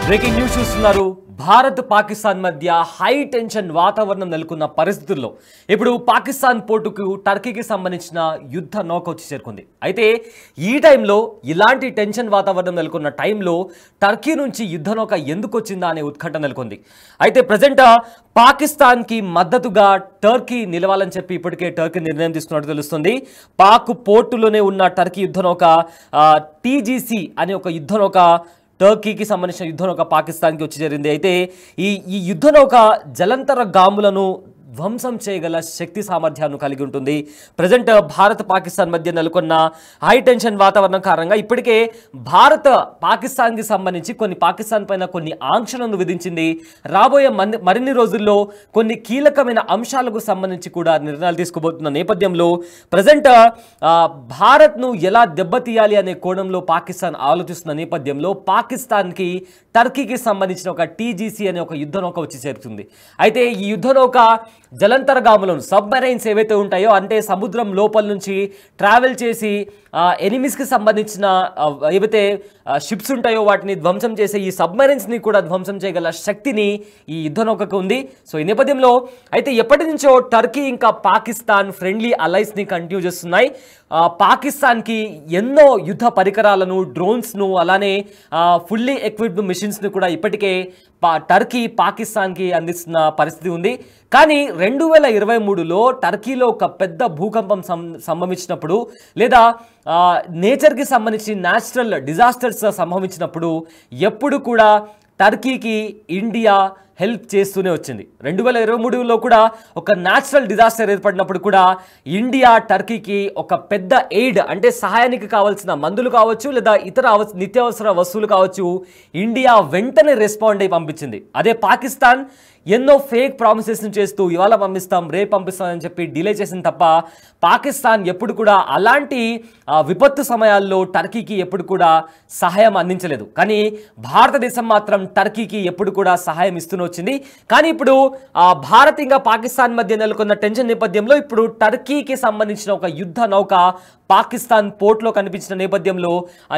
Breaking news చూస్తున్నారు. భారత్ పాకిస్తాన్ మధ్య high tension వాతావరణం నెలకొన్న పరిస్థితుల్లో ఇప్పుడు పాకిస్తాన్ పోర్టుకు టర్కీకి సంబంధించిన యుద్ధ నౌక వచ్చి చేరుకుంది. అయితే ఈ టైంలో ఇలాంటి టెన్షన్ వాతావరణం నెలకొన్న టైంలో టర్కీ నుంచి యుద్ధ నౌక ఎందుకు వచ్చిందా అనే ఉత్కంఠ నెలకొంది. అయితే ప్రజెంట్ పాకిస్తాన్కి మద్దతుగా టర్కీ నిలవాలని చెప్పి ఇప్పటికే టర్కీ నిర్ణయం తీసుకున్నట్టు తెలుస్తుంది. పాక్ పోర్టులోనే ఉన్న టర్కీ యుద్ధ నౌక టీజీసీ అనే ఒక యుద్ధ నౌక టర్కీకి సంబంధించిన యుద్ధ నౌక పాకిస్తాన్కి వచ్చి చేరింది. అయితే ఈ యుద్ధ నౌక జలంతరగాములను ధ్వంసం చేయగల శక్తి సామర్థ్యాన్ని కలిగి ఉంటుంది. ప్రజెంట్ భారత్ పాకిస్తాన్ మధ్య నెలకొన్న హై టెన్షన్ వాతావరణం కారణంగా ఇప్పటికే భారత్ పాకిస్తాన్కి సంబంధించి పాకిస్తాన్ పైన కొన్ని ఆంక్షలను విధించింది. రాబోయే మరిన్ని రోజుల్లో కొన్ని కీలకమైన అంశాలకు సంబంధించి కూడా నిర్ణయాలు తీసుకోబోతున్న నేపథ్యంలో ప్రజెంట్ భారత్ను ఎలా దెబ్బతీయాలి అనే కోణంలో పాకిస్తాన్ ఆలోచిస్తున్న నేపథ్యంలో పాకిస్తాన్కి టర్కీకి సంబంధించిన ఒక టీజీసీ అనే ఒక యుద్ధ నౌక వచ్చి చేరుతుంది. అయితే ఈ యుద్ధ నౌక జలంతరగాములను సబ్మెరైన్స్ ఏవైతే ఉంటాయో అంటే సముద్రం లోపల నుంచి ట్రావెల్ చేసి ఎనిమీస్కి సంబంధించిన ఏవైతే షిప్స్ ఉంటాయో వాటిని ధ్వంసం చేసే ఈ సబ్మెరైన్స్ని కూడా ధ్వంసం చేయగల శక్తిని ఈ యుద్ధ నౌకకు ఉంది. సో ఈ నేపథ్యంలో అయితే ఎప్పటి నుంచో టర్కీ ఇంకా పాకిస్తాన్ ఫ్రెండ్లీ అలైస్ని కంటిన్యూ చేస్తున్నాయి. పాకిస్తాన్కి ఎన్నో యుద్ధ పరికరాలను, డ్రోన్స్ను, అలానే ఫుల్లీ ఎక్విప్డ్ మిషన్స్ని కూడా ఇప్పటికే టర్కీ పాకిస్తాన్కి అందిస్తున్న పరిస్థితి ఉంది. కానీ 2023లో టర్కీలో ఒక పెద్ద భూకంపం సంభవించినప్పుడు లేదా నేచర్కి సంబంధించి న్యాచురల్ డిజాస్టర్స్ సంభవించినప్పుడు ఎప్పుడు కూడా టర్కీకి ఇండియా హెల్ప్ చేస్తూనే వచ్చింది. 2023లో కూడా ఒక న్యాచురల్ డిజాస్టర్ ఏర్పడినప్పుడు కూడా ఇండియా టర్కీకి ఒక పెద్ద ఎయిడ్ అంటే సహాయానికి కావాల్సిన మందులు కావచ్చు లేదా ఇతర నిత్యావసర వస్తువులు కావచ్చు ఇండియా వెంటనే రెస్పాండ్ అయి పంపించింది. అదే పాకిస్తాన్ ఎన్నో ఫేక్ ప్రామిసెస్ని చేస్తూ ఇవాళ పంపిస్తాం రేపు పంపిస్తామని చెప్పి డిలే చేసింది తప్ప పాకిస్తాన్ ఎప్పుడు కూడా అలాంటి విపత్తు సమయాల్లో టర్కీకి ఎప్పుడు కూడా సహాయం అందించలేదు. కానీ భారతదేశం మాత్రం టర్కీకి ఎప్పుడు కూడా సహాయం ఇస్తూనే వచ్చింది. కానీ ఇప్పుడు భారత్ ఇంకా పాకిస్తాన్ మధ్య నెలకొన్న టెన్షన్ నేపథ్యంలో ఇప్పుడు టర్కీకి సంబంధించిన ఒక యుద్ధ నౌక పాకిస్తాన్ పోర్ట్లో కనిపించిన నేపథ్యంలో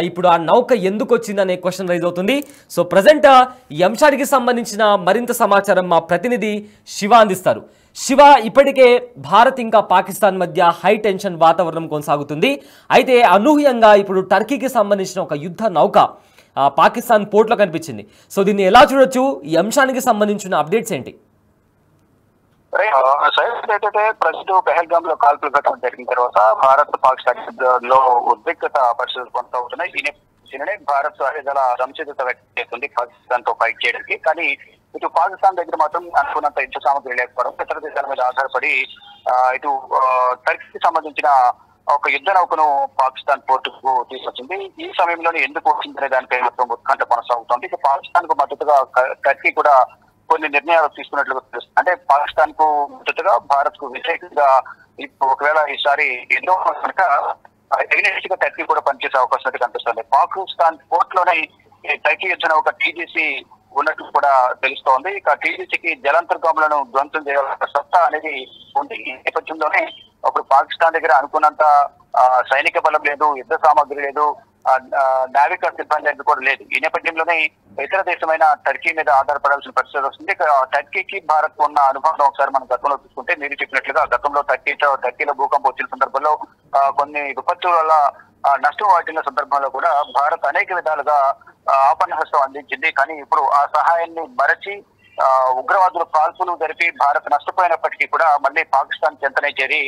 ఇప్పుడు ఆ నౌక ఎందుకు వచ్చిందనే క్వశ్చన్ రైజ్ అవుతుంది. సో ప్రజెంట్ ఈ అంశానికి సంబంధించిన మరింత సమాచారం మా ప్రతినిధి శివ అందిస్తారు. శివ, ఇప్పటికే భారత్ ఇంకా పాకిస్తాన్ మధ్య హై టెన్షన్ వాతావరణం కొనసాగుతుంది. అయితే అనూహ్యంగా ఇప్పుడు టర్కీకి సంబంధించిన ఒక యుద్ధ నౌక పాకిస్తాన్ పోర్ట్లో కనిపించింది. సో దీన్ని ఎలా చూడొచ్చు? ఈ అంశానికి సంబంధించిన అప్డేట్స్ ఏంటి? ఏంటంటే ప్రస్తుతం పెహల్గామ్ లో కాల్పులు పెట్టడం జరిగిన తర్వాత భారత్ పాకిస్తాన్ లో ఉద్రిక్తత పరిస్థితులు కొనసాగుతున్నాయి. దీనినే భారత్ చాలా సంసిద్ధత వ్యక్తం చేస్తుంది పాకిస్తాన్ తో ఫైట్ చేయడానికి. కానీ ఇటు పాకిస్తాన్ దగ్గర మాత్రం అనుకున్నంత యుద్ధ సామగ్రి లేకపోవడం, ఇతర దేశాల మీద ఆధారపడి ఇటు టర్కీకి సంబంధించిన ఒక యుద్ధ నౌకను పాకిస్తాన్ పోర్టుకు తీసుకొచ్చింది. ఈ సమయంలోనే ఎందుకు వచ్చిందనే దానిపై మొత్తం ఉత్కంఠ కొనసాగుతోంది. ఇక పాకిస్తాన్ కు మద్దతుగా టర్కీ కూడా కొన్ని నిర్ణయాలు తీసుకున్నట్లుగా తెలుస్తుంది. అంటే పాకిస్తాన్ కు మద్దతుగా భారత్ కు వ్యతిరేకంగా ఒకవేళ ఈసారి ఎన్నో కనుక ఎగ్నెస్ట్ గా టర్కీ కూడా పనిచేసే అవకాశం అయితే కనిపిస్తుంది. పాకిస్తాన్ పోర్ట్ లోనే టర్కీ యుద్ధ నౌక టీజీసీ ఉన్నట్టు కూడా తెలుస్తోంది. ఇక టీజీసీకి జలాంతర్గాములను ధ్వంసం చేయాల్సిన సత్తా అనేది ఉంది. ఈ నేపథ్యంలోనే అప్పుడు పాకిస్తాన్ దగ్గర అనుకున్నంత సైనిక బలం లేదు, యుద్ధ సామాగ్రి లేదు, నావిక సిబ్బంది అనేది కూడా లేదు. ఈ నేపథ్యంలోనే ఇతర దేశమైన టర్కీ మీద ఆధారపడాల్సిన పరిస్థితి వస్తుంది. ఇక టర్కీకి భారత్ ఉన్న అనుబంధం ఒకసారి మనం గతంలో చూసుకుంటే మీరు చెప్పినట్లుగా గతంలో టర్కీలో భూకంపం వచ్చిన సందర్భంలో కొన్ని విపత్తుల వల్ల నష్టం వాటిల్ల సందర్భంలో కూడా భారత్ అనేక విధాలుగా ఆపన్నహస్తం అందించింది. కానీ ఇప్పుడు ఆ సహాయాన్ని మరచి ఉగ్రవాదులు కాల్పులు జరిపి భారత్ నష్టపోయినప్పటికీ కూడా మళ్ళీ పాకిస్తాన్ చెంతనే చేరి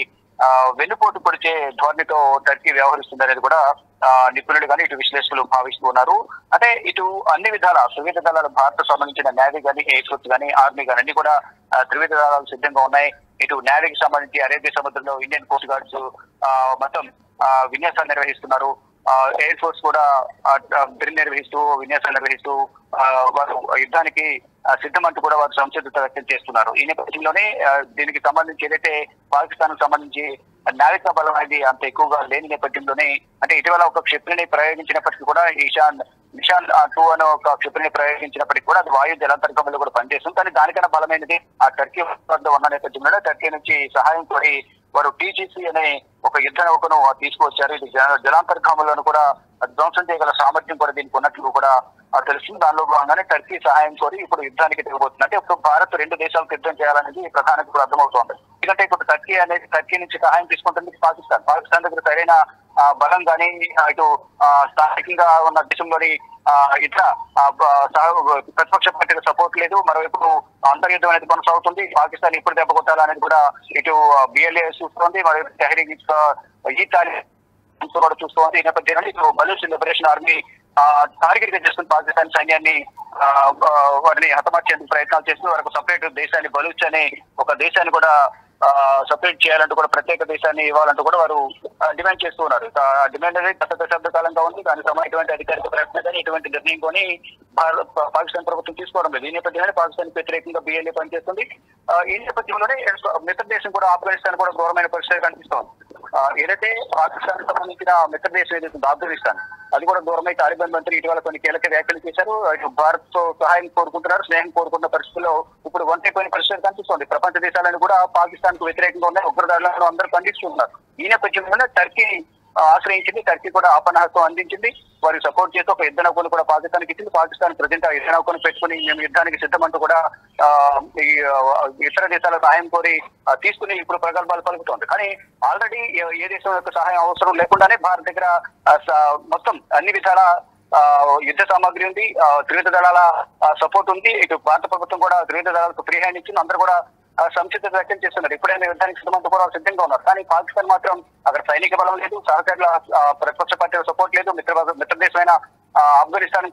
వెన్నుపోటు పొడిచే ధోరణితో టర్కీ వ్యవహరిస్తుంది అనేది కూడా నిపుణులు కానీ ఇటు విశ్లేషకులు భావిస్తూ ఉన్నారు. అంటే ఇటు అన్ని విధాల త్రివిధ దళాలు భారత్ సంబంధించిన నేవీ కానీ, ఎయిర్ ఫోర్స్ కానీ, ఆర్మీ కానీ అన్ని కూడా త్రివిధ దళాలు సిద్ధంగా ఉన్నాయి. ఇటు నేవీకి సంబంధించి అరేబియా సముద్రంలో ఇండియన్ కోస్ట్ గార్డ్స్ మొత్తం విన్యాసాలు నిర్వహిస్తున్నారు. ఎయిర్ ఫోర్స్ కూడా డ్రిల్ నిర్వహిస్తూ విన్యాసాలు నిర్వహిస్తూ వారు యుద్ధానికి సిద్ధమంటూ కూడా వారు సంసిద్ధత వ్యక్తం చేస్తున్నారు. ఈ నేపథ్యంలోనే దీనికి సంబంధించి ఏదైతే పాకిస్తాన్ కు సంబంధించి నావికా బలం అనేది అంత ఎక్కువగా లేని నేపథ్యంలోనే అంటే ఇటీవల ఒక క్షిపణిని ప్రయోగించినప్పటికీ కూడా నిషాన్ 2 అనే ఒక క్షిపణిని ప్రయోగించినప్పటికీ కూడా అది వాయు జలాంతర్గంలో కూడా పనిచేస్తుంది. కానీ దానికన్నా బలమైనది ఆ టర్కీ వద్ద ఉన్న నేపథ్యంలో టర్కీ నుంచి సహాయం కోరి వారు టీజీసీ అనే ఒక యుద్ధ నౌకను తీసుకువచ్చారు. ఇది జలాంతర్గాములను కూడా ధ్వంసం చేయగల సామర్థ్యం కూడా దీనికి ఉన్నట్లు కూడా తెలుస్తుంది. దానిలో భాగంగానే టర్కీ సహాయం కోరి ఇప్పుడు యుద్ధానికి దిగబోతుంది. అంటే ఇప్పుడు భారత్ రెండు దేశాలకు యుద్ధం చేయాలనేది ప్రధానికి ఇప్పుడు అర్థమవుతోంది. ఎందుకంటే ఇప్పుడు టర్కీ నుంచి సహాయం తీసుకుంటుంది పాకిస్తాన్ దగ్గర సరైన బలం కానీ ఇటు స్థానికంగా ఉన్న దేశంలోని ఇతర ప్రతిపక్ష పార్టీల సపోర్ట్ లేదు. మరోవైపు అంతర్యుద్ధం అనేది కొనసాగుతుంది. పాకిస్తాన్ ఇప్పుడు దెబ్బ కొట్టాలనేది కూడా ఇటు బిఎల్ఏ చూస్తోంది. మరోవైపు తెహ్రీక్ ఈ తాలిబాన్ కూడా చూస్తోంది. ఈ నేపథ్యంలో ఇటు బలూచ్ లిబరేషన్ ఆర్మీ టార్గెట్ గా చేసుకుని పాకిస్తాన్ సైన్యాన్ని వారిని హతమార్చేందుకు ప్రయత్నాలు చేస్తూ వరకు సపరేట్ దేశాన్ని బలూచ్ అనే ఒక దేశాన్ని కూడా సపరేట్ చేయాలంటూ కూడా ప్రత్యేక దేశాన్ని ఇవ్వాలంటూ కూడా వారు డిమాండ్ చేస్తూ ఉన్నారు. డిమాండ్ అనేది గత దశాబ్ద కాలంగా ఉంది. దానికి సంబంధించి ఎటువంటి అధికారిక ప్రయత్నం కానీ ఎటువంటి నిర్ణయం కొని పాకిస్తాన్ ప్రభుత్వం తీసుకోవడం లేదు. ఈ నేపథ్యంలోనే పాకిస్తాన్ వ్యతిరేకంగా బిఎల్ఏ పనిచేస్తుంది. ఈ నేపథ్యంలోనే మిత్ర దేశం కూడా ఆఫ్ఘనిస్తాన్ కూడా ఘోరమైన పరిస్థితి కనిపిస్తోంది. ఏదైతే పాకిస్తాన్ సంబంధించిన మిత్ర దేశం ఏదైతే ఆఫ్ఘనిస్తాన్ అది కూడా దూరమై తాలిబాన్ మంత్రి ఇటీవల కొన్ని కీలక వ్యాఖ్యలు చేశారు. భారత్ తో సహాయం కోరుకుంటున్నారు, స్నేహం కోరుకున్న పరిస్థితుల్లో ఇప్పుడు వంటైపోయిన పరిస్థితి కనిపిస్తోంది. ప్రపంచ దేశాలను కూడా పాకిస్తాన్ కు వ్యతిరేకంగా ఉన్నాయి, ఉగ్రదాడులను అందరూ ఖండిస్తున్నారు. ఈ నేపథ్యంలోనే టర్కీ ఆశ్రయించింది. టర్కీ కూడా ఆపన్నహస్తం అందించింది. వారికి సపోర్ట్ చేస్తూ ఒక యుద్ధ నౌకను కూడా పాకిస్తాన్కి ఇచ్చింది. పాకిస్తాన్ ప్రజెంట్ ఆ యుద్ధ నౌకను పెట్టుకుని మేము యుద్ధానికి సిద్ధమంటూ కూడా ఈ ఇతర దేశాల సహాయం కోరి తీసుకుని ఇప్పుడు ప్రగల్భాలు పలుకుతోంది. కానీ ఆల్రెడీ ఏ దేశం యొక్క సహాయం అవసరం లేకుండానే భారత్ దగ్గర మొత్తం అన్ని విధాల యుద్ధ సామాగ్రి ఉంది, త్రివిధ దళాల సపోర్ట్ ఉంది. ఇటు భారత ప్రభుత్వం కూడా త్రివిధ దళాలకు ఫ్రీ హ్యాండ్ ఇచ్చింది. అందరూ కూడా సంసిద్ధత వ్యక్తం చేస్తున్నారు. ఇప్పుడైనా యుద్ధానికి సిద్ధమంతా కూడా సిద్ధంగా ఉన్నారు. కానీ పాకిస్తాన్ మాత్రం అక్కడ సైనిక బలం లేదు, సహచరుల ప్రతిపక్ష పార్టీల సపోర్ట్ లేదు. మిత్ర దేశమైన ఆఫ్ఘనిస్తాన్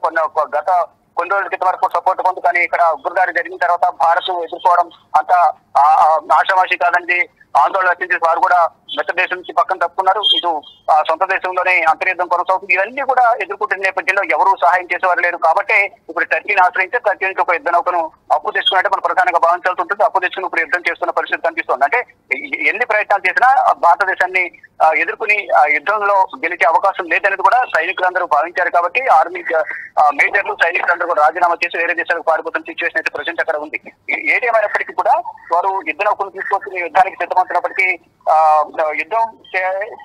గత కొన్ని రోజుల క్రితం వరకు సపోర్ట్ పొందు. కానీ ఇక్కడ ఉగ్రదాడి జరిగిన తర్వాత భారత్ ఎదుర్కోవడం అంత ఆషామాషి కాదండి, ఆందోళన వ్యక్తం చేసి వారు కూడా మిత్ర దేశం నుంచి పక్కన తప్పుకున్నారు. ఇటు సొంత దేశంలోనే అంతర్యుద్ధం కొనసాగుతుంది. ఇవన్నీ కూడా ఎదుర్కొంటున్న నేపథ్యంలో ఎవరూ సహాయం చేసేవారు లేరు. కాబట్టి ఇప్పుడు టర్కీని ఆశ్రయించి టర్కీ నుంచి ఒక యుద్ధ నౌకను అప్పు తెచ్చుకున్నట్టు మనం ప్రధానంగా భావించాల్సి ఉంటుంది. అప్పు తెచ్చుకుని ఇప్పుడు యుద్ధం చేస్తున్న పరిస్థితి కనిపిస్తోంది. అంటే ఎన్ని ప్రయత్నాలు చేసినా భారతదేశాన్ని ఎదుర్కొని యుద్ధంలో గెలిచే అవకాశం లేదనేది కూడా సైనికులందరూ భావించారు. కాబట్టి ఆర్మీ మేజర్లు సైనికులందరూ కూడా రాజీనామా చేసి వేరే దేశాలకు పారిపోతున్న సిచ్యువేషన్ అయితే ప్రజెంట్ అక్కడ ఉంది. ఏదేమైనప్పటికీ కూడా వారు యుద్ధ నౌకను తీసుకొచ్చి యుద్ధానికి సిద్ధమవుతున్నప్పటికీ యుద్ధం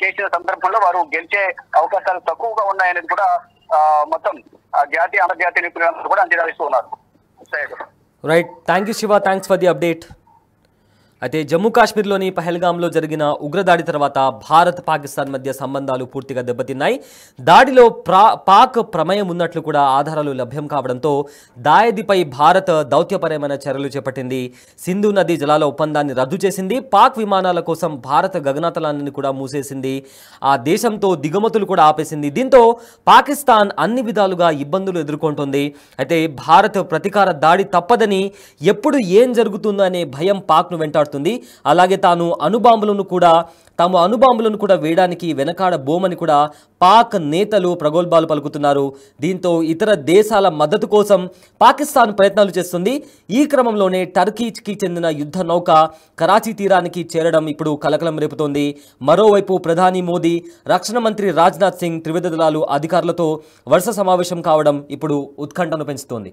చేసిన సందర్భంలో వారు గెలిచే అవకాశాలు తక్కువగా ఉన్నాయనేది కూడా మొత్తం జాతీయ అంతర్జాతీయ నిపుణులందరూ కూడా అంచనా వేస్తూ ఉన్నారు. Right, thank you Shiva, thanks for the update. అయితే జమ్మూ కాశ్మీర్లోని పహల్గామ్లో జరిగిన ఉగ్రదాడి తర్వాత భారత్ పాకిస్తాన్ మధ్య సంబంధాలు పూర్తిగా దెబ్బతిన్నాయి. దాడిలో పాక్ ప్రమేయం ఉన్నట్లు కూడా ఆధారాలు లభ్యం కావడంతో దాయదిపై భారత్ దౌత్యపరమైన చర్యలు చేపట్టింది. సింధు నదీ జలాల ఒప్పందాన్ని రద్దు చేసింది. పాక్ విమానాల కోసం భారత గగనతలాన్ని కూడా మూసేసింది. ఆ దేశంతో దిగుమతులు కూడా ఆపేసింది. దీంతో పాకిస్తాన్ అన్ని విధాలుగా ఇబ్బందులు ఎదుర్కొంటుంది. అయితే భారత్ ప్రతీకార దాడి తప్పదని, ఎప్పుడు ఏం జరుగుతుందో అనే భయం పాక్ను వెంటాడుతుంది. అలాగే తాము అణుబాంబులను కూడా వేయడానికి వెనకాడబోమని కూడా పాక్ నేతలు ప్రగల్భాలు పలుకుతున్నారు. దీంతో ఇతర దేశాల మద్దతు కోసం పాకిస్తాన్ ప్రయత్నాలు చేస్తుంది. ఈ క్రమంలోనే టర్కీకి చెందిన యుద్ధ నౌక కరాచీ తీరానికి చేరడం ఇప్పుడు కలకలం రేపుతోంది. మరోవైపు ప్రధాని మోదీ, రక్షణ మంత్రి రాజ్నాథ్ సింగ్ త్రివిధ దళాలు అధికారులతో వరుస సమావేశం కావడం ఇప్పుడు ఉత్కంఠను పెంచుతోంది.